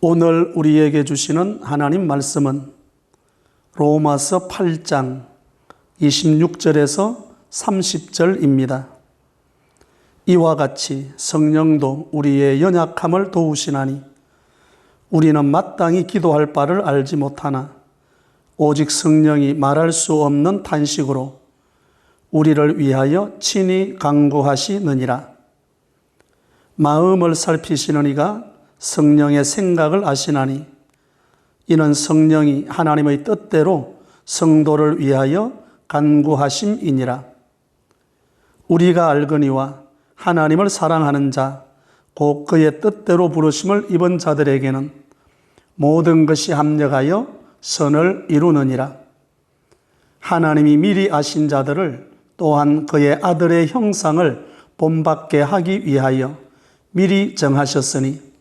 오늘 우리에게 주시는 하나님 말씀은 로마서 8장 26절에서 30절입니다. 이와 같이 성령도 우리의 연약함을 도우시나니 우리는 마땅히 기도할 바를 알지 못하나 오직 성령이 말할 수 없는 탄식으로 우리를 위하여 친히 간구하시느니라. 마음을 살피시는 이가 성령의 생각을 아시나니 이는 성령이 하나님의 뜻대로 성도를 위하여 간구하심이니라. 우리가 알거니와 하나님을 사랑하는 자, 곧 그의 뜻대로 부르심을 입은 자들에게는 모든 것이 합력하여 선을 이루느니라. 하나님이 미리 아신 자들을 또한 그의 아들의 형상을 본받게 하기 위하여 미리 정하셨으니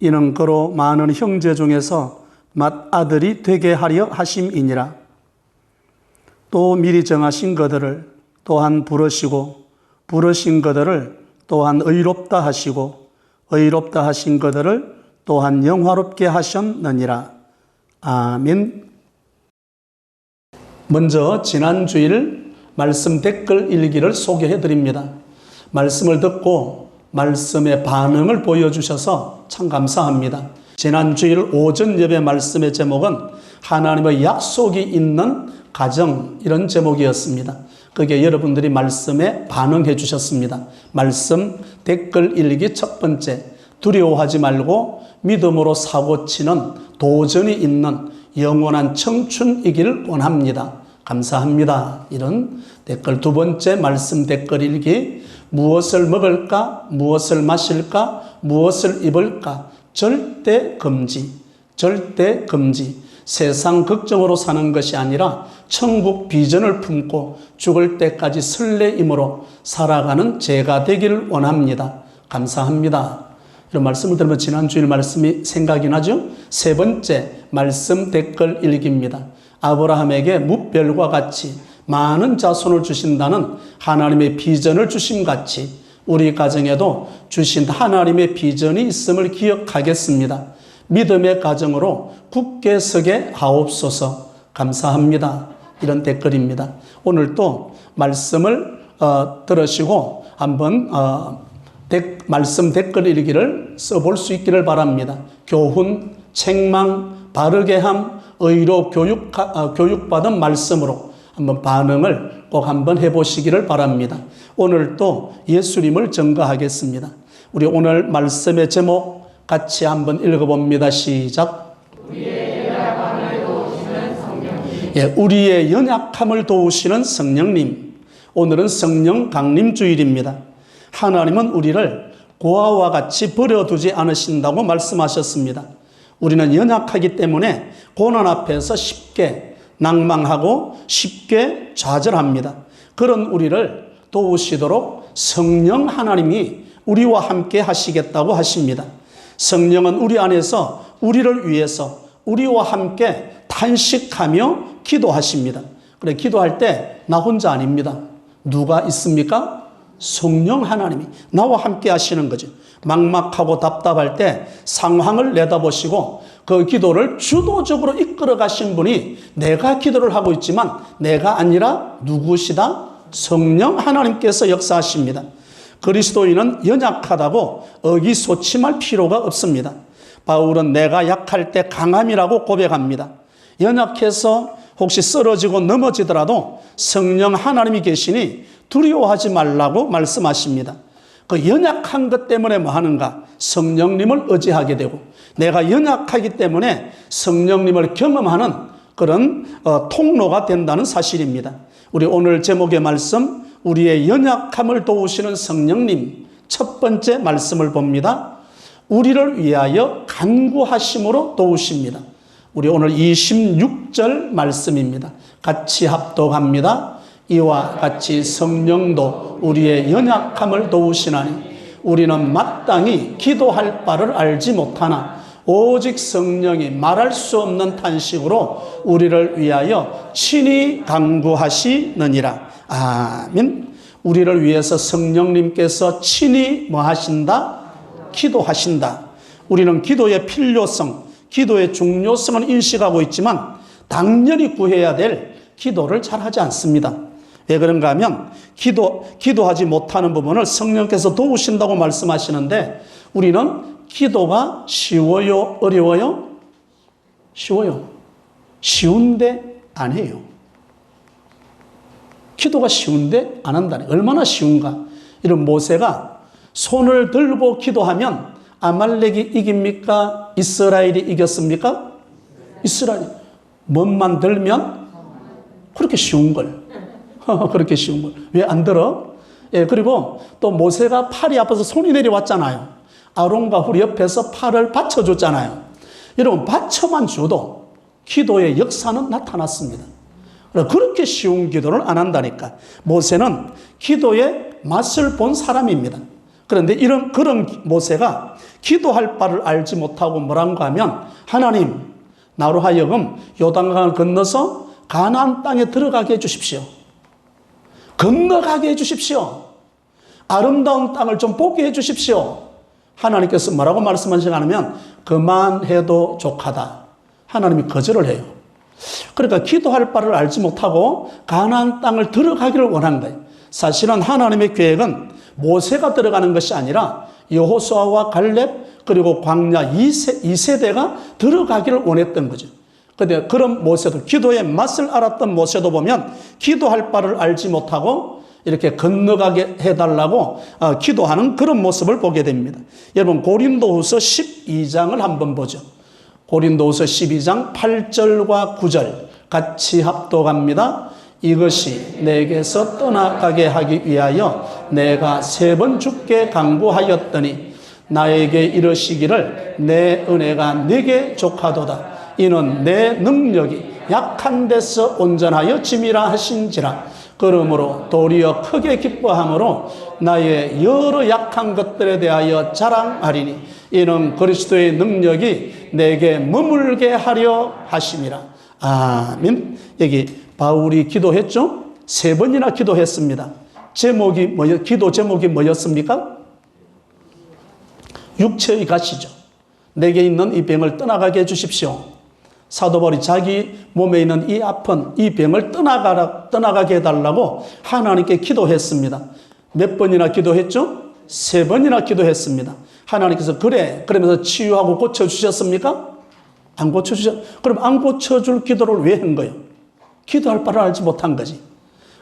이는 그로 많은 형제 중에서 맏아들이 되게 하려 하심이니라. 또 미리 정하신 그들을 또한 부르시고 부르신 그들을 또한 의롭다 하시고 의롭다 하신 그들을 또한 영화롭게 하셨느니라. 아멘. 먼저 지난 주일 말씀 댓글 일기를 소개해 드립니다. 말씀을 듣고 말씀의 반응을 보여주셔서 참 감사합니다. 지난 주일 오전 예배 말씀의 제목은 하나님의 약속이 있는 가정, 이런 제목이었습니다. 그게 여러분들이 말씀에 반응해 주셨습니다. 말씀 댓글 일기 첫 번째, 두려워하지 말고 믿음으로 사고치는 도전이 있는 영원한 청춘이기를 원합니다. 감사합니다. 이런 댓글. 두 번째 말씀 댓글 일기, 무엇을 먹을까, 무엇을 마실까, 무엇을 입을까, 절대 금지, 절대 금지. 세상 걱정으로 사는 것이 아니라 천국 비전을 품고 죽을 때까지 설레임으로 살아가는 제가 되기를 원합니다. 감사합니다. 이런 말씀을 들으면 지난 주일 말씀이 생각이 나죠? 세 번째 말씀 댓글 일기입니다. 아브라함에게 뭇별과 같이 많은 자손을 주신다는 하나님의 비전을 주심같이 우리 가정에도 주신 하나님의 비전이 있음을 기억하겠습니다. 믿음의 가정으로 굳게 서게 하옵소서. 감사합니다. 이런 댓글입니다. 오늘 또 말씀을 들으시고 한번 말씀 댓글 일기를 써볼 수 있기를 바랍니다. 교훈, 책망, 바르게함, 의로 교육받은 말씀으로 한번 반응을 꼭 한번 해보시기를 바랍니다. 오늘 또 예수님을 증거하겠습니다. 우리 오늘 말씀의 제목 같이 한번 읽어봅니다. 시작. 우리의 연약함을 도우시는 성령님. 예, 우리의 연약함을 도우시는 성령님. 오늘은 성령 강림 주일입니다. 하나님은 우리를 고아와 같이 버려두지 않으신다고 말씀하셨습니다. 우리는 연약하기 때문에 고난 앞에서 쉽게 낭망하고 쉽게 좌절합니다. 그런 우리를 도우시도록 성령 하나님이 우리와 함께 하시겠다고 하십니다. 성령은 우리 안에서 우리를 위해서 우리와 함께 탄식하며 기도하십니다. 그래, 기도할 때 나 혼자 아닙니다. 누가 있습니까? 성령 하나님이 나와 함께 하시는 거죠. 막막하고 답답할 때 상황을 내다보시고 그 기도를 주도적으로 이끌어 가신 분이 내가 기도를 하고 있지만 내가 아니라 누구시다? 성령 하나님께서 역사하십니다. 그리스도인은 연약하다고 의기소침할 필요가 없습니다. 바울은 내가 약할 때 강함이라고 고백합니다. 연약해서 혹시 쓰러지고 넘어지더라도 성령 하나님이 계시니 두려워하지 말라고 말씀하십니다. 그 연약한 것 때문에 뭐 하는가? 성령님을 의지하게 되고 내가 연약하기 때문에 성령님을 경험하는 그런 통로가 된다는 사실입니다. 우리 오늘 제목의 말씀, 우리의 연약함을 도우시는 성령님, 첫 번째 말씀을 봅니다. 우리를 위하여 간구하심으로 도우십니다. 우리 오늘 26절 말씀입니다. 같이 합독합니다. 이와 같이 성령도 우리의 연약함을 도우시나니 우리는 마땅히 기도할 바를 알지 못하나 오직 성령이 말할 수 없는 탄식으로 우리를 위하여 친히 간구하시느니라. 아멘. 우리를 위해서 성령님께서 친히 뭐 하신다? 기도하신다. 우리는 기도의 필요성, 기도의 중요성을 인식하고 있지만 당연히 구해야 될 기도를 잘 하지 않습니다. 왜 그런가 하면 기도하지 못하는 부분을 성령께서 도우신다고 말씀하시는데 우리는 기도가 쉬워요? 어려워요? 쉬워요. 쉬운데 안 해요. 기도가 쉬운데 안 한다니. 얼마나 쉬운가. 이런 모세가 손을 들고 기도하면 아말렉이 이깁니까? 이스라엘이 이겼습니까? 이스라엘이. 몸만 들면 그렇게 쉬운 걸. 그렇게 쉬운 걸. 왜 안 들어? 예, 그리고 또 모세가 팔이 아파서 손이 내려왔잖아요. 아론과 훌 옆에서 팔을 받쳐줬잖아요. 여러분, 받쳐만 줘도 기도의 역사는 나타났습니다. 그렇게 쉬운 기도를 안 한다니까. 모세는 기도의 맛을 본 사람입니다. 그런데 그런 모세가 기도할 바를 알지 못하고 뭐란가 하면 하나님, 나로 하여금 요단강을 건너서 가나안 땅에 들어가게 해주십시오. 건너가게 해주십시오. 아름다운 땅을 좀 보게 해주십시오. 하나님께서 뭐라고 말씀하시냐 하면 그만해도 족하다. 하나님이 거절을 해요. 그러니까 기도할 바를 알지 못하고 가나안 땅을 들어가기를 원한 거예요. 사실은 하나님의 계획은 모세가 들어가는 것이 아니라 여호수아와 갈렙 그리고 광야 2세대가 들어가기를 원했던 거죠. 그런데 그런 모세도, 기도의 맛을 알았던 모세도 보면 기도할 바를 알지 못하고 이렇게 건너가게 해달라고 기도하는 그런 모습을 보게 됩니다. 여러분, 고린도후서 12장을 한번 보죠. 고린도후서 12장 8절과 9절 같이 합독합니다. 이것이 내게서 떠나가게 하기 위하여 내가 3번 주께 간구하였더니 나에게 이르시기를 내 은혜가 네게 족하도다. 이는 내 능력이 약한 데서 온전하여 짐이라 하신지라. 그러므로 도리어 크게 기뻐함으로 나의 여러 약한 것들에 대하여 자랑하리니 이는 그리스도의 능력이 내게 머물게 하려 하심이라. 아멘. 여기 바울이 기도했죠? 3번이나 기도했습니다. 기도 제목이 뭐였습니까? 육체의 가시죠. 내게 있는 이 병을 떠나가게 해주십시오. 사도 바울이 자기 몸에 있는 이 아픈 이 병을 떠나가게 해달라고 하나님께 기도했습니다. 몇 번이나 기도했죠? 3번이나 기도했습니다. 하나님께서 그러면서 치유하고 고쳐주셨습니까? 안 고쳐주셨. 그럼 안 고쳐줄 기도를 왜 한 거예요? 기도할 바를 알지 못한 거지.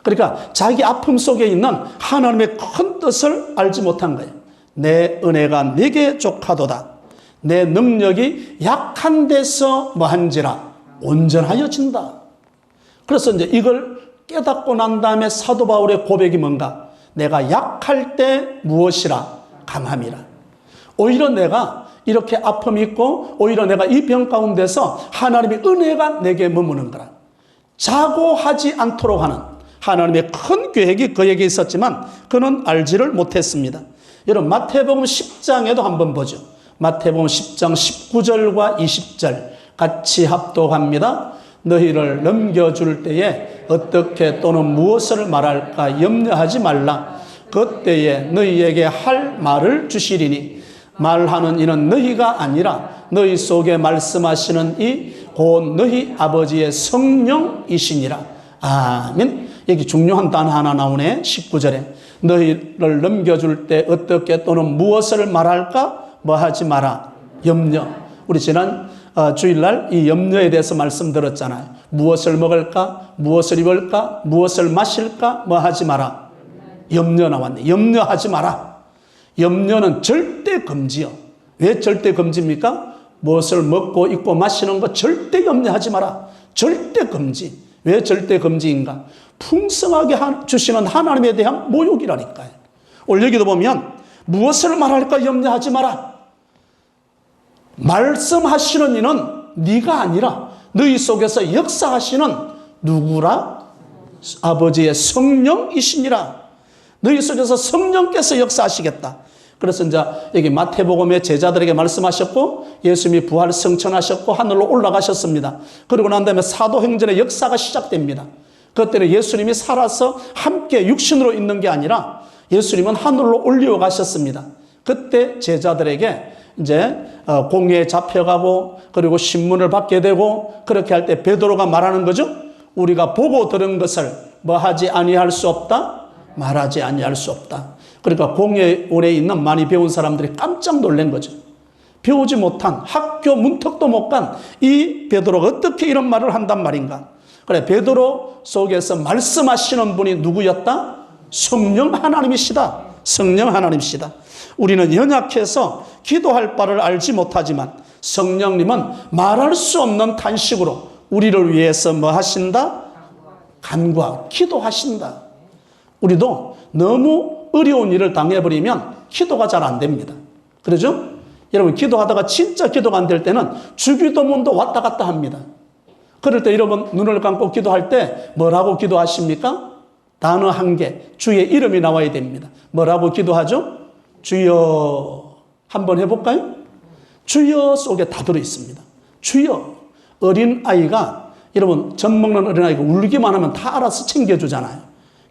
그러니까 자기 아픔 속에 있는 하나님의 큰 뜻을 알지 못한 거예요. 내 은혜가 네게 족하도다. 내 능력이 약한 데서 뭐한지라 온전하여진다. 그래서 이제 이걸 깨닫고 난 다음에 사도 바울의 고백이 뭔가? 내가 약할 때 무엇이라? 강함이라. 오히려 내가 이렇게 아픔이 있고 오히려 내가 이 병 가운데서 하나님의 은혜가 내게 머무는 거라. 자고하지 않도록 하는 하나님의 큰 계획이 그에게 있었지만 그는 알지를 못했습니다. 여러분, 마태복음 10장에도 한번 보죠. 마태복음 10장 19절과 20절 같이 합독합니다. 너희를 넘겨줄 때에 어떻게 또는 무엇을 말할까 염려하지 말라. 그때에 너희에게 할 말을 주시리니 말하는 이는 너희가 아니라 너희 속에 말씀하시는 이 곧 너희 아버지의 성령이시니라. 아멘. 여기 중요한 단어 하나 나오네. 19절에 너희를 넘겨줄 때 어떻게 또는 무엇을 말할까? 뭐 하지 마라. 염려. 우리 지난 주일날 이 염려에 대해서 말씀드렸잖아요. 무엇을 먹을까? 무엇을 입을까? 무엇을 마실까? 뭐 하지 마라. 염려 나왔네. 염려하지 마라. 염려는 절대 금지요. 왜 절대 금지입니까? 무엇을 먹고 입고 마시는 거 절대 염려하지 마라. 절대 금지. 왜 절대 금지인가? 풍성하게 주시는 하나님에 대한 모욕이라니까요. 오늘 여기도 보면 무엇을 말할까 염려하지 마라. 말씀하시는 이는 네가 아니라 너희 속에서 역사하시는 누구라? 아버지의 성령이시니라. 너희 속에서 성령께서 역사하시겠다. 그래서 이제 여기 마태복음의 제자들에게 말씀하셨고 예수님이 부활 성천하셨고 하늘로 올라가셨습니다. 그리고 난 다음에 사도행전의 역사가 시작됩니다. 그때는 예수님이 살아서 함께 육신으로 있는 게 아니라 예수님은 하늘로 올려가셨습니다. 그때 제자들에게 이제 공회에 잡혀가고 그리고 신문을 받게 되고 그렇게 할 때 베드로가 말하는 거죠. 우리가 보고 들은 것을 뭐 하지 아니할 수 없다? 말하지 아니할 수 없다. 그러니까 공회원에 있는 많이 배운 사람들이 깜짝 놀란 거죠. 배우지 못한 학교 문턱도 못 간 이 베드로가 어떻게 이런 말을 한단 말인가. 그래, 베드로 속에서 말씀하시는 분이 누구였다? 성령 하나님이시다. 성령 하나님이시다. 우리는 연약해서 기도할 바를 알지 못하지만 성령님은 말할 수 없는 탄식으로 우리를 위해서 뭐 하신다? 간구하고 기도하신다. 우리도 너무 어려운 일을 당해버리면 기도가 잘 안 됩니다. 그러죠? 여러분, 기도하다가 진짜 기도가 안 될 때는 주기도문도 왔다 갔다 합니다. 그럴 때 여러분 눈을 감고 기도할 때 뭐라고 기도하십니까? 단어 한 개, 주의 이름이 나와야 됩니다. 뭐라고 기도하죠? 주여. 한번 해볼까요? 주여 속에 다 들어있습니다. 주여. 어린아이가, 여러분 젖 먹는 어린아이가 울기만 하면 다 알아서 챙겨주잖아요.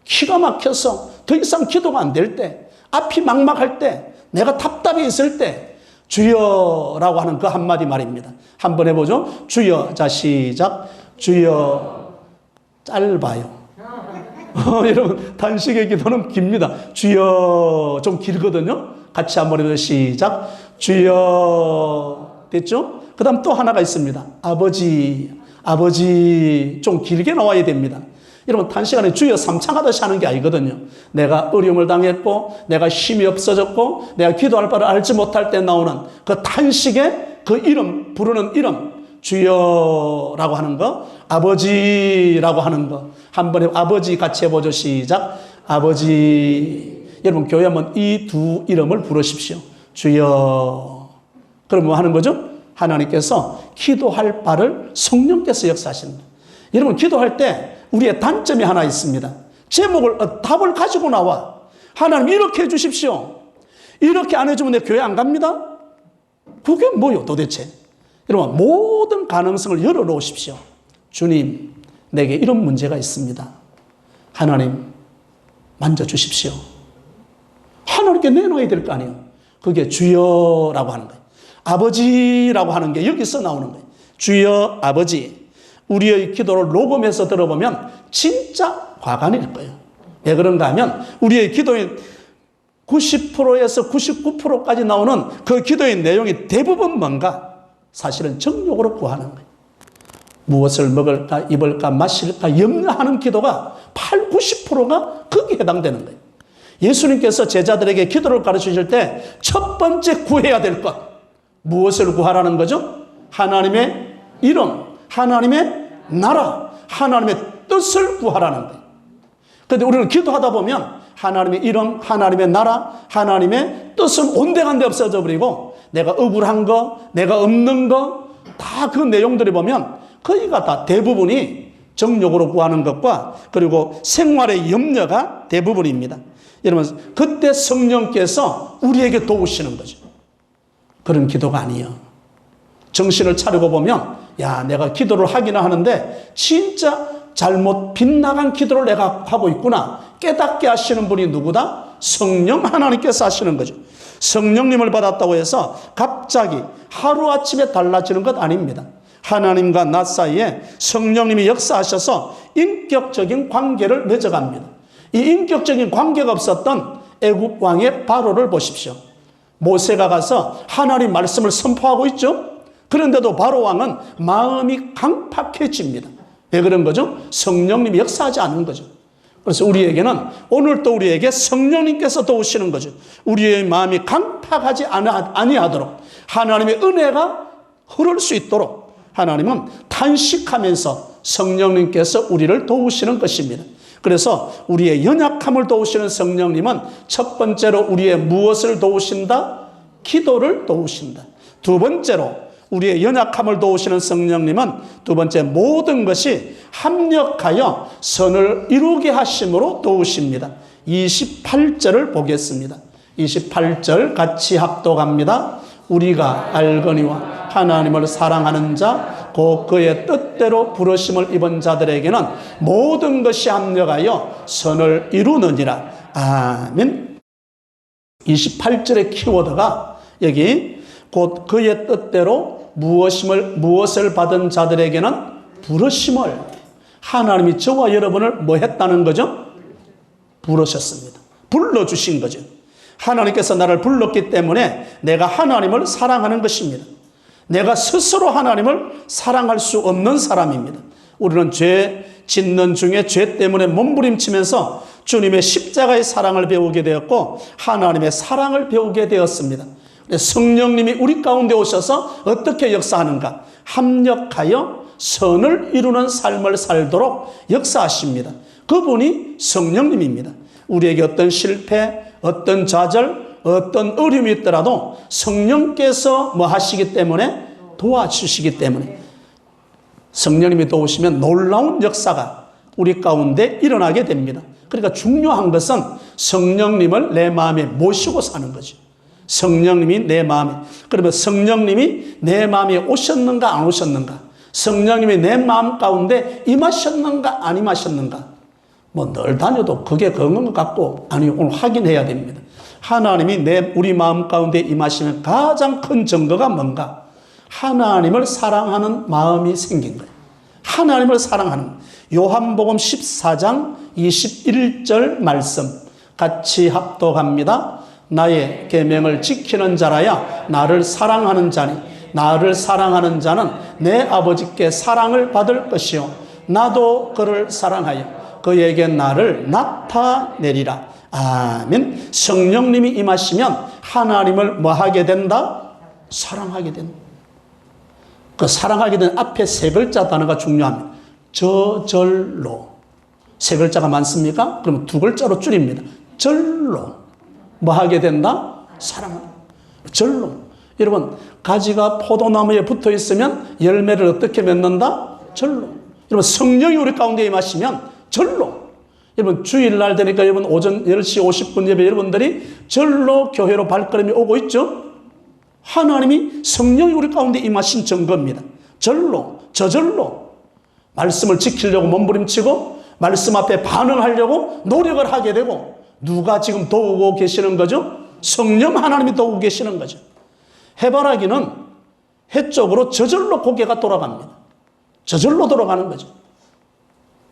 기가 막혀서 더 이상 기도가 안 될 때, 앞이 막막할 때, 내가 답답해 있을 때 주여라고 하는 그 한마디 말입니다. 한번 해보죠. 주여. 자, 시작. 주여. 짧아요. 여러분, 단식의 기도는 깁니다. 주여. 좀 길거든요. 같이 한번 해보죠. 시작. 주여. 됐죠? 그 다음 또 하나가 있습니다. 아버지. 아버지. 좀 길게 나와야 됩니다. 여러분, 단시간에 주여 삼창하듯이 하는 게 아니거든요. 내가 어려움을 당했고, 내가 힘이 없어졌고, 내가 기도할 바를 알지 못할 때 나오는 그 단식의 그 이름, 부르는 이름, 주여라고 하는 거, 아버지라고 하는 거. 한번 해, 아버지 같이 해보죠. 시작. 아버지. 여러분, 교회 하면 이 두 이름을 부르십시오. 주여. 그럼 뭐 하는 거죠? 하나님께서 기도할 바를 성령께서 역사하시는 거예요. 여러분, 기도할 때 우리의 단점이 하나 있습니다. 제목을, 답을 가지고 나와. 하나님 이렇게 해 주십시오. 이렇게 안 해주면 내 교회 안 갑니다? 그게 뭐요 도대체? 여러분, 모든 가능성을 열어놓으십시오. 주님, 내게 이런 문제가 있습니다. 하나님, 만져주십시오. 하나님께 내놔야 될 거 아니에요. 그게 주여라고 하는 거예요. 아버지라고 하는 게 여기서 나오는 거예요. 주여, 아버지. 우리의 기도를 녹음해서 들어보면 진짜 화가 날 거예요. 왜 그런가 하면 우리의 기도의 90%에서 99%까지 나오는 그 기도의 내용이 대부분 뭔가? 사실은 정욕으로 구하는 거예요. 무엇을 먹을까, 입을까, 마실까 염려하는 기도가 8, 90%가 거기에 해당되는 거예요. 예수님께서 제자들에게 기도를 가르치실 때 첫 번째 구해야 될 것, 무엇을 구하라는 거죠? 하나님의 이름, 하나님의 나라, 하나님의 뜻을 구하라는 거예요. 그런데 우리는 기도하다 보면 하나님의 이름, 하나님의 나라, 하나님의 뜻은 온데간데 없어져 버리고 내가 억울한 거, 내가 없는 거, 다 그 내용들을 보면 거기가 다 대부분이 정욕으로 구하는 것과 그리고 생활의 염려가 대부분입니다. 여러분, 그때 성령께서 우리에게 도우시는 거죠. 그런 기도가 아니에요. 정신을 차리고 보면 야, 내가 기도를 하기는 하는데 진짜 잘못 빗나간 기도를 내가 하고 있구나 깨닫게 하시는 분이 누구다? 성령 하나님께서 하시는 거죠. 성령님을 받았다고 해서 갑자기 하루아침에 달라지는 것 아닙니다. 하나님과 나 사이에 성령님이 역사하셔서 인격적인 관계를 맺어갑니다. 이 인격적인 관계가 없었던 애굽 왕의 바로를 보십시오. 모세가 가서 하나님 말씀을 선포하고 있죠. 그런데도 바로 왕은 마음이 강팍해집니다. 왜 그런 거죠? 성령님이 역사하지 않은 거죠. 그래서 우리에게는 오늘 또 우리에게 성령님께서 도우시는 거죠. 우리의 마음이 강팍하지 아니하도록 하나님의 은혜가 흐를 수 있도록 하나님은 탄식하면서 성령님께서 우리를 도우시는 것입니다. 그래서 우리의 연약함을 도우시는 성령님은 첫 번째로 우리의 무엇을 도우신다? 기도를 도우신다. 두 번째로 우리의 연약함을 도우시는 성령님은 두 번째 모든 것이 합력하여 선을 이루게 하심으로 도우십니다. 28절을 보겠습니다. 28절 같이 합독합니다. 우리가 알거니와 하나님을 사랑하는 자 곧 그의 뜻대로 부르심을 입은 자들에게는 모든 것이 합력하여 선을 이루느니라. 아멘. 28절의 키워드가 여기 곧 그의 뜻대로 무엇을 받은 자들에게는 부르심을, 하나님이 저와 여러분을 뭐 했다는 거죠? 부르셨습니다. 불러주신 거죠. 하나님께서 나를 불렀기 때문에 내가 하나님을 사랑하는 것입니다. 내가 스스로 하나님을 사랑할 수 없는 사람입니다. 우리는 죄 짓는 중에 죄 때문에 몸부림치면서 주님의 십자가의 사랑을 배우게 되었고 하나님의 사랑을 배우게 되었습니다. 성령님이 우리 가운데 오셔서 어떻게 역사하는가? 합력하여 선을 이루는 삶을 살도록 역사하십니다. 그분이 성령님입니다. 우리에게 어떤 실패, 어떤 좌절, 어떤 어려움이 있더라도 성령께서 뭐 하시기 때문에, 도와주시기 때문에, 성령님이 도우시면 놀라운 역사가 우리 가운데 일어나게 됩니다. 그러니까 중요한 것은 성령님을 내 마음에 모시고 사는 거죠. 성령님이 내 마음에, 그러면 성령님이 내 마음에 오셨는가 안 오셨는가, 성령님이 내 마음 가운데 임하셨는가 안 임하셨는가, 뭐 늘 다녀도 그게 그런 것 같고 아니, 오늘 확인해야 됩니다. 하나님이 우리 마음 가운데 임하시면 가장 큰 증거가 뭔가? 하나님을 사랑하는 마음이 생긴 거예요. 하나님을 사랑하는, 요한복음 14장 21절 말씀 같이 합독합니다. 나의 계명을 지키는 자라야 나를 사랑하는 자니 나를 사랑하는 자는 내 아버지께 사랑을 받을 것이요 나도 그를 사랑하여 그에게 나를 나타내리라. 아멘. 성령님이 임하시면 하나님을 뭐 하게 된다? 사랑하게 된다. 그 사랑하게 된 앞에 세 글자 단어가 중요합니다. 저절로. 세 글자가 많습니까? 그러면 두 글자로 줄입니다. 절로. 뭐 하게 된다? 사랑하게. 절로. 여러분, 가지가 포도나무에 붙어 있으면 열매를 어떻게 맺는다? 절로. 여러분, 성령이 우리 가운데 임하시면 절로. 여러분, 주일날 되니까 여러분 오전 10시 50분 예배 여러분들이 절로 교회로 발걸음이 오고 있죠? 하나님이 성령이 우리 가운데 임하신 증거입니다. 절로, 저절로 말씀을 지키려고 몸부림치고 말씀 앞에 반응하려고 노력을 하게 되고, 누가 지금 도우고 계시는 거죠? 성령 하나님이 도우고 계시는 거죠. 해바라기는 해 쪽으로 저절로 고개가 돌아갑니다. 저절로 돌아가는 거죠.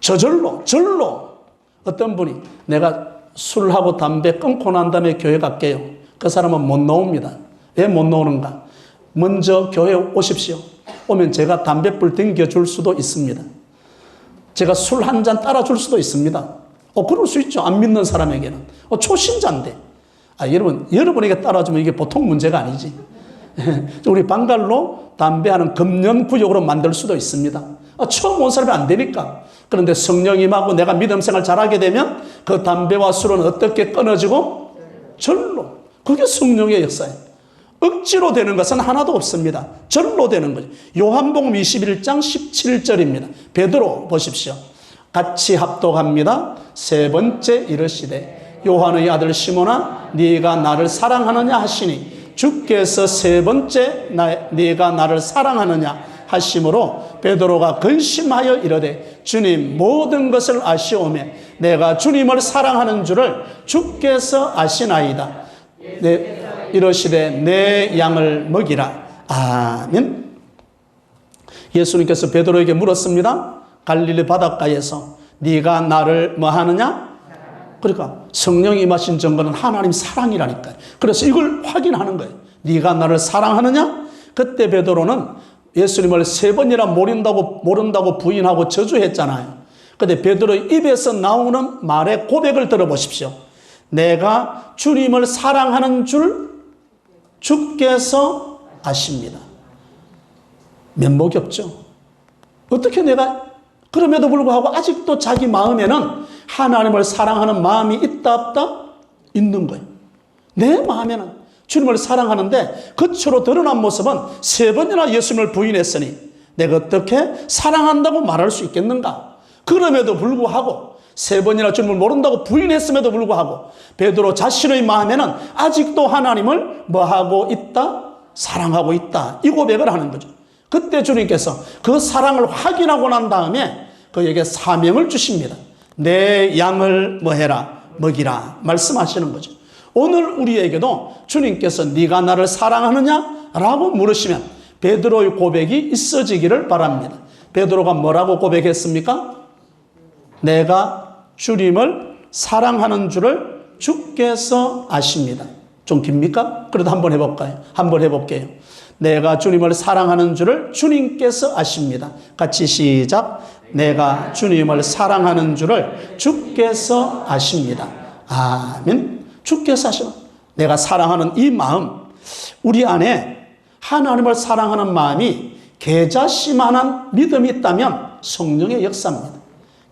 저절로, 절로. 어떤 분이 내가 술하고 담배 끊고 난 다음에 교회 갈게요. 그 사람은 못 나옵니다. 왜 못 나오는가? 먼저 교회 오십시오. 오면 제가 담배불 댕겨줄 수도 있습니다. 제가 술 한 잔 따라줄 수도 있습니다. 그럴 수 있죠. 안 믿는 사람에게는. 초신자인데. 여러분에게 따라주면 이게 보통 문제가 아니지. 우리 방갈로 담배하는 금연구역으로 만들 수도 있습니다. 처음 온 사람이 안 되니까. 그런데 성령님하고 내가 믿음 생활 잘하게 되면 그 담배와 술은 어떻게 끊어지고? 절로. 그게 성령의 역사예요. 억지로 되는 것은 하나도 없습니다. 절로 되는 거죠. 요한복음 21장 17절입니다. 베드로 보십시오. 같이 합독합니다. 세 번째 이르시되 요한의 아들 시몬아 네가 나를 사랑하느냐 하시니 주께서 세 번째 네가 나를 사랑하느냐 하심으로 베드로가 근심하여 이르되 주님 모든 것을 아시오매 내가 주님을 사랑하는 줄을 주께서 아시나이다. 이러시되 내 양을 먹이라. 아멘. 예수님께서 베드로에게 물었습니다. 갈릴리 바닷가에서 네가 나를 뭐 하느냐? 그러니까 성령이 임하신 증거는 하나님 사랑이라니까요. 그래서 이걸 확인하는 거예요. 네가 나를 사랑하느냐? 그때 베드로는 예수님을 세 번이나 모른다고 부인하고 저주했잖아요. 그런데 베드로의 입에서 나오는 말의 고백을 들어보십시오. 내가 주님을 사랑하는 줄 주께서 아십니다. 면목이 없죠. 어떻게 내가 그럼에도 불구하고 아직도 자기 마음에는 하나님을 사랑하는 마음이 있다 없다? 있는 거예요. 내 마음에는 주님을 사랑하는데 겉으로 드러난 모습은 세 번이나 예수님을 부인했으니 내가 어떻게 사랑한다고 말할 수 있겠는가? 그럼에도 불구하고 세 번이나 주님을 모른다고 부인했음에도 불구하고 베드로 자신의 마음에는 아직도 하나님을 뭐하고 있다? 사랑하고 있다. 이 고백을 하는 거죠. 그때 주님께서 그 사랑을 확인하고 난 다음에 그에게 사명을 주십니다. 내 양을 뭐 해라? 먹이라 말씀하시는 거죠. 오늘 우리에게도 주님께서 네가 나를 사랑하느냐 라고 물으시면 베드로의 고백이 있어지기를 바랍니다. 베드로가 뭐라고 고백했습니까? 내가 주님을 사랑하는 줄을 주께서 아십니다. 좀 깁니까? 그래도 한번 해볼까요? 한번 해볼게요. 내가 주님을 사랑하는 줄을 주님께서 아십니다. 같이 시작. 내가 주님을 사랑하는 줄을 주께서 아십니다. 아멘. 주께서 아십니다. 내가 사랑하는 이 마음, 우리 안에 하나님을 사랑하는 마음이 계자씨만한 믿음이 있다면 성령의 역사입니다.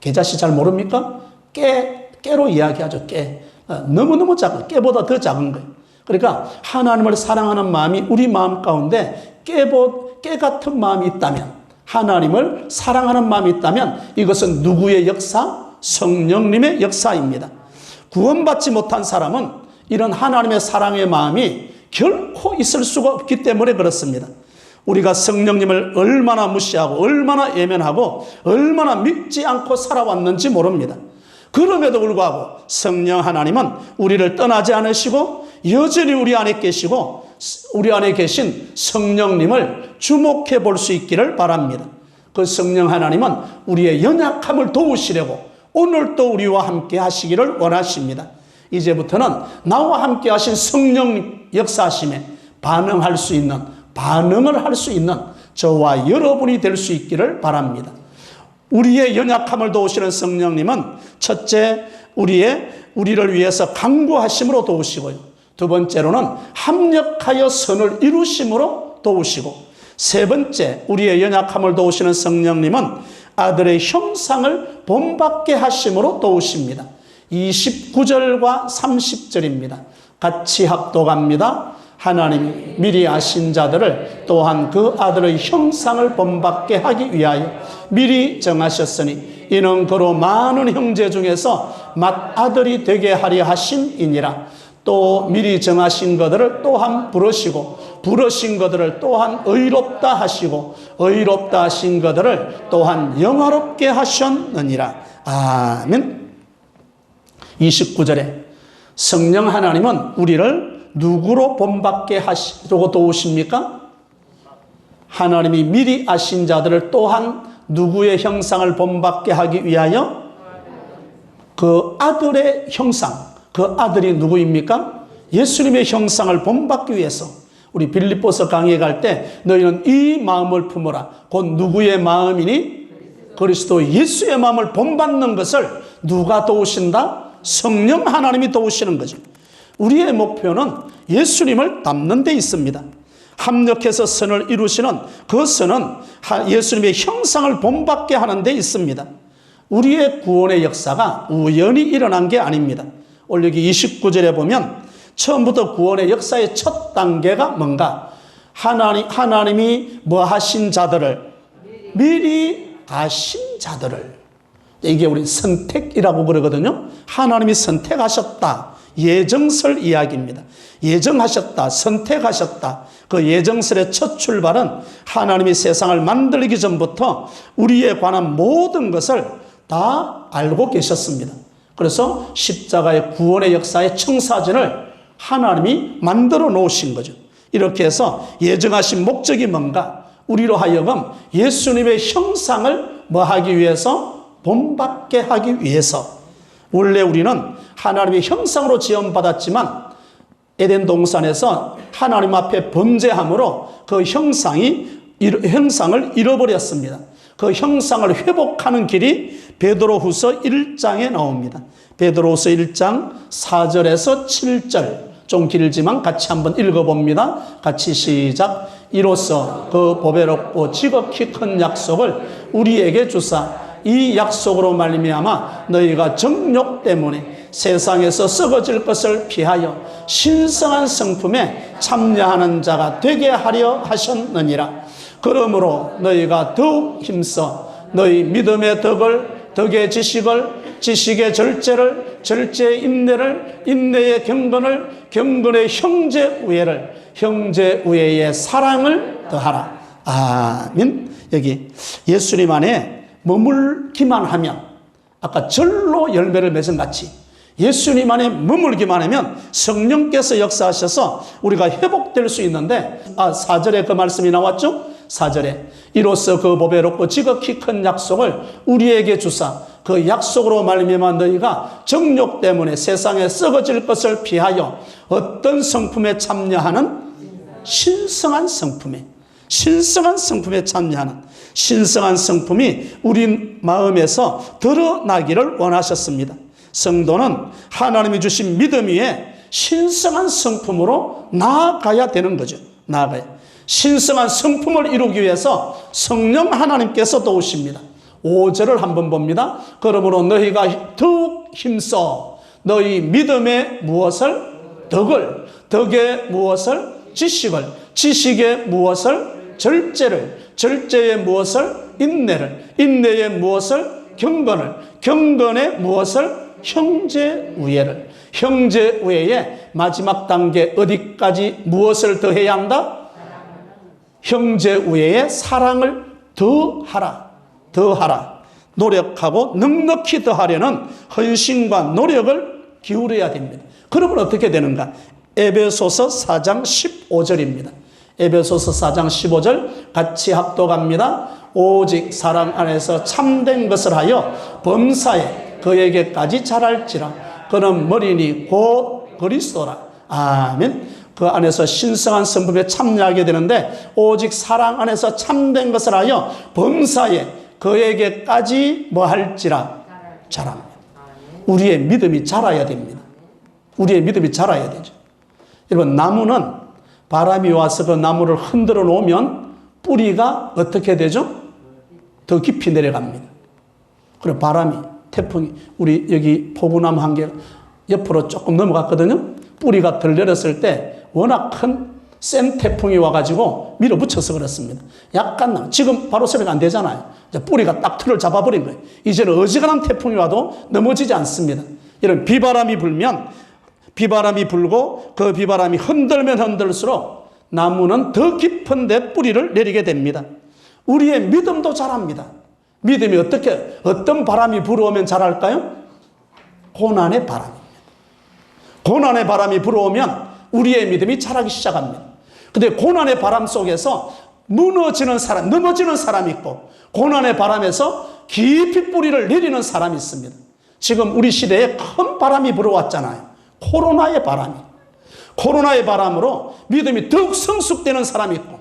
계자씨 잘 모릅니까? 깨로 이야기하죠. 깨. 너무너무 작은, 깨보다 더 작은 거예요. 그러니까 하나님을 사랑하는 마음이 우리 마음 가운데 깨 같은 마음이 있다면, 하나님을 사랑하는 마음이 있다면 이것은 누구의 역사? 성령님의 역사입니다. 구원받지 못한 사람은 이런 하나님의 사랑의 마음이 결코 있을 수가 없기 때문에 그렇습니다. 우리가 성령님을 얼마나 무시하고 얼마나 예면하고 얼마나 믿지 않고 살아왔는지 모릅니다. 그럼에도 불구하고 성령 하나님은 우리를 떠나지 않으시고 여전히 우리 안에 계시고 우리 안에 계신 성령님을 주목해 볼 수 있기를 바랍니다. 그 성령 하나님은 우리의 연약함을 도우시려고 오늘도 우리와 함께 하시기를 원하십니다. 이제부터는 나와 함께 하신 성령 역사하심에 반응을 할 수 있는 저와 여러분이 될 수 있기를 바랍니다. 우리의 연약함을 도우시는 성령님은 첫째, 우리를 위해서 강구하심으로 도우시고요. 두 번째로는 합력하여 선을 이루심으로 도우시고, 세 번째, 우리의 연약함을 도우시는 성령님은 아들의 형상을 본받게 하심으로 도우십니다. 29절과 30절입니다. 같이 합독합니다. 하나님이 미리 아신 자들을 또한 그 아들의 형상을 본받게 하기 위하여 미리 정하셨으니 이는 그로 많은 형제 중에서 맏아들이 되게 하려 하심이니라. 또 미리 정하신 것들을 또한 부르시고 부르신 것들을 또한 의롭다 하시고 의롭다 하신 것들을 또한 영화롭게 하셨느니라. 아멘. 29절에 성령 하나님은 우리를 누구로 본받게 하시려고 도우십니까? 하나님이 미리 아신 자들을 또한 누구의 형상을 본받게 하기 위하여? 그 아들의 형상, 그 아들이 누구입니까? 예수님의 형상을 본받기 위해서. 우리 빌립보서 강의에 갈 때 너희는 이 마음을 품어라. 곧 누구의 마음이니? 그리스도 예수의 마음을 본받는 것을 누가 도우신다? 성령 하나님이 도우시는 거죠. 우리의 목표는 예수님을 닮는 데 있습니다. 합력해서 선을 이루시는 그 선은 예수님의 형상을 본받게 하는 데 있습니다. 우리의 구원의 역사가 우연히 일어난 게 아닙니다. 오늘 여기 29절에 보면 처음부터 구원의 역사의 첫 단계가 뭔가? 하나님이 뭐 하신 자들을 미리 아신 자들을, 이게 우리 선택이라고 그러거든요. 하나님이 선택하셨다. 예정설 이야기입니다. 예정하셨다. 선택하셨다. 그 예정설의 첫 출발은 하나님이 세상을 만들기 전부터 우리에 관한 모든 것을 다 알고 계셨습니다. 그래서 십자가의 구원의 역사의 청사진을 하나님이 만들어 놓으신 거죠. 이렇게 해서 예정하신 목적이 뭔가? 우리로 하여금 예수님의 형상을 뭐 하기 위해서? 본받게 하기 위해서. 원래 우리는 하나님의 형상으로 지음받았지만 에덴 동산에서 하나님 앞에 범죄함으로 그 형상을 잃어버렸습니다. 그 형상을 회복하는 길이 베드로후서 1장에 나옵니다. 베드로후서 1장 4절에서 7절, 좀 길지만 같이 한번 읽어봅니다. 같이 시작. 이로써 그 보배롭고 지극히 큰 약속을 우리에게 주사 이 약속으로 말미암아 너희가 정욕 때문에 세상에서 썩어질 것을 피하여 신성한 성품에 참여하는 자가 되게 하려 하셨느니라. 그러므로 너희가 더욱 힘써 너희 믿음의 덕의 지식을, 지식의 절제를, 절제의 인내를, 인내의 경건을, 경건의 형제 우애를, 형제 우애의 사랑을 더하라. 아멘. 여기 예수님 안에 머물기만 하면 아까 절로 열매를 맺은 같이 예수님 안에 머물기만 하면 성령께서 역사하셔서 우리가 회복될 수 있는데, 4절에 그 말씀이 나왔죠? 4절에 이로써 그 보배롭고 지극히 큰 약속을 우리에게 주사 그 약속으로 말미암아 너희가 정욕 때문에 세상에 썩어질 것을 피하여 어떤 성품에 참여하는 신성한 성품에 참여하는 신성한 성품이 우리 마음에서 드러나기를 원하셨습니다. 성도는 하나님이 주신 믿음 위에 신성한 성품으로 나아가야 되는 거죠. 신성한 성품을 이루기 위해서 성령 하나님께서 도우십니다. 5절을 한번 봅니다. 그러므로 너희가 더욱 힘써 너희 믿음의 무엇을? 덕의 무엇을? 지식의 무엇을? 절제의 무엇을? 인내의 무엇을? 경건의 무엇을? 형제우애의 마지막 단계 어디까지 무엇을 더해야 한다? 형제우애의 사랑을 더하라. 노력하고 넉넉히 더하려는 헌신과 노력을 기울여야 됩니다. 그러면 어떻게 되는가? 에베소서 4장 15절입니다. 에베소서 4장 15절 같이 합독합니다. 오직 사랑 안에서 참된 것을 하여 범사에 그에게까지 자랄지라. 그는 머리니 곧 그리스도라. 아멘. 그 안에서 신성한 성품에 참여하게 되는데, 오직 사랑 안에서 참된 것을 하여 범사에 그에게까지 뭐 할지라? 자랍니다. 우리의 믿음이 자라야 됩니다. 우리의 믿음이 자라야 되죠. 여러분, 나무는 바람이 와서 그 나무를 흔들어 놓으면 뿌리가 어떻게 되죠? 더 깊이 내려갑니다. 그리고 태풍이, 우리 여기 포구나무 한 개 옆으로 조금 넘어갔거든요. 뿌리가 덜 내렸을 때 워낙 큰 센 태풍이 와가지고 밀어붙여서 그렇습니다. 약간, 지금 바로 소리가 안 되잖아요. 이제 뿌리가 딱 틀을 잡아버린 거예요. 이제는 어지간한 태풍이 와도 넘어지지 않습니다. 이런 비바람이 불고 그 비바람이 흔들면 흔들수록 나무는 더 깊은 데 뿌리를 내리게 됩니다. 우리의 믿음도 자랍니다. 믿음이 어떤 바람이 불어오면 자랄까요? 고난의 바람입니다. 고난의 바람이 불어오면 우리의 믿음이 자라기 시작합니다. 근데 고난의 바람 속에서 넘어지는 사람이 있고, 고난의 바람에서 깊이 뿌리를 내리는 사람이 있습니다. 지금 우리 시대에 큰 바람이 불어왔잖아요. 코로나의 바람으로 믿음이 더욱 성숙되는 사람이 있고,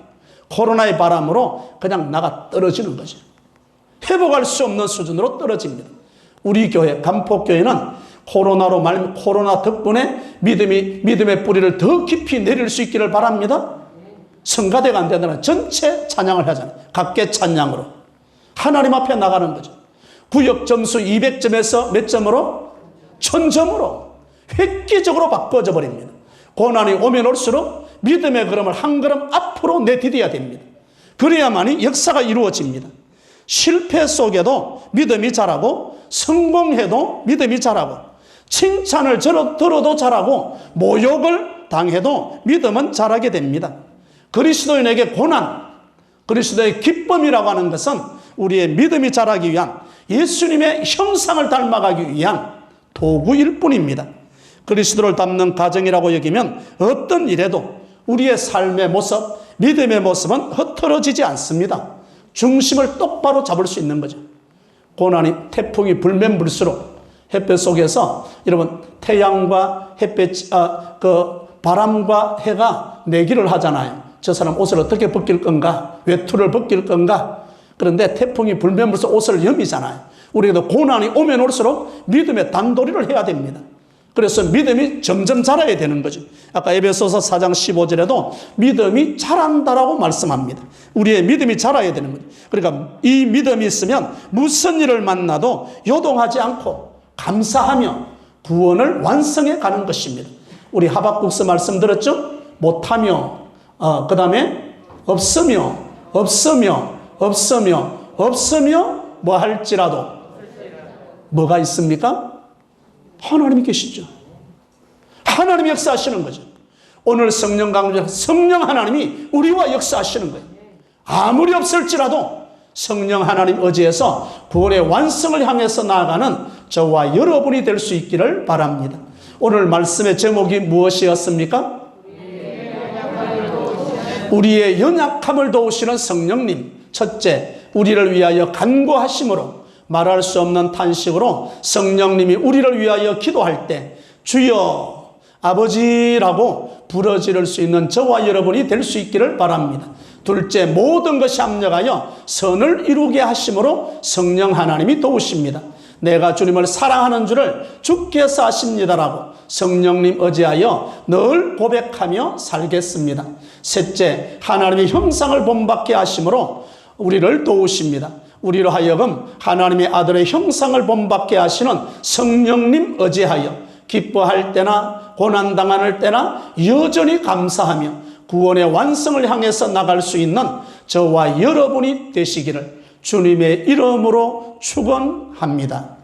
코로나의 바람으로 그냥 나가 떨어지는 거죠. 회복할 수 없는 수준으로 떨어집니다. 우리 교회, 간폭교회는 코로나 덕분에 믿음의 뿌리를 더 깊이 내릴 수 있기를 바랍니다. 성가대가 안 되는 전체 찬양을 하잖아요. 각계 찬양으로 하나님 앞에 나가는 거죠. 구역 점수 200점에서 몇 점으로? 1000점으로 획기적으로 바꿔져 버립니다. 고난이 오면 올수록 믿음의 걸음을 한 걸음 앞으로 내디뎌야 됩니다. 그래야만이 역사가 이루어집니다. 실패 속에도 믿음이 자라고, 성공해도 믿음이 자라고, 칭찬을 들어도 자라고, 모욕을 당해도 믿음은 자라게 됩니다. 그리스도인에게 그리스도의 기쁨이라고 하는 것은 우리의 믿음이 자라기 위한, 예수님의 형상을 닮아가기 위한 도구일 뿐입니다. 그리스도를 닮는 가정이라고 여기면 어떤 일에도 우리의 삶의 모습, 믿음의 모습은 흐트러지지 않습니다. 중심을 똑바로 잡을 수 있는 거죠. 태풍이 불면 불수록 햇볕 속에서, 여러분, 태양과 바람과 해가 내기를 하잖아요. 저 사람 옷을 어떻게 벗길 건가? 외투를 벗길 건가? 그런데 태풍이 불면 불수록 옷을 여미잖아요. 우리도 고난이 오면 올수록 믿음의 단도리를 해야 됩니다. 그래서 믿음이 점점 자라야 되는 거죠. 아까 에베소서 4장 15절에도 믿음이 자란다라고 말씀합니다. 우리의 믿음이 자라야 되는 거죠. 그러니까 이 믿음이 있으면 무슨 일을 만나도 요동하지 않고 감사하며 구원을 완성해 가는 것입니다. 우리 하박국서 말씀 들었죠? 못하며, 그 다음에 없으며 뭐 할지라도. 뭐가 있습니까? 하나님이 계시죠. 하나님이 역사하시는 거죠. 오늘 성령 강조, 성령 하나님이 우리와 역사하시는 거예요. 아무리 없을지라도 성령 하나님 의지해서 구원의 완성을 향해서 나아가는 저와 여러분이 될 수 있기를 바랍니다. 오늘 말씀의 제목이 무엇이었습니까? 우리의 연약함을 도우시는 성령님. 첫째, 우리를 위하여 간구하심으로, 말할 수 없는 탄식으로 성령님이 우리를 위하여 기도할 때 주여 아버지라고 부르짖을 수 있는 저와 여러분이 될 수 있기를 바랍니다. 둘째, 모든 것이 합력하여 선을 이루게 하심으로 성령 하나님이 도우십니다. 내가 주님을 사랑하는 줄을 주께서 아십니다라고 성령님 의지하여 늘 고백하며 살겠습니다. 셋째, 하나님의 형상을 본받게 하심으로 우리를 도우십니다. 우리로 하여금 하나님의 아들의 형상을 본받게 하시는 성령님 의지하여 기뻐할 때나 고난당할 때나 여전히 감사하며 구원의 완성을 향해서 나갈 수 있는 저와 여러분이 되시기를 주님의 이름으로 축원합니다.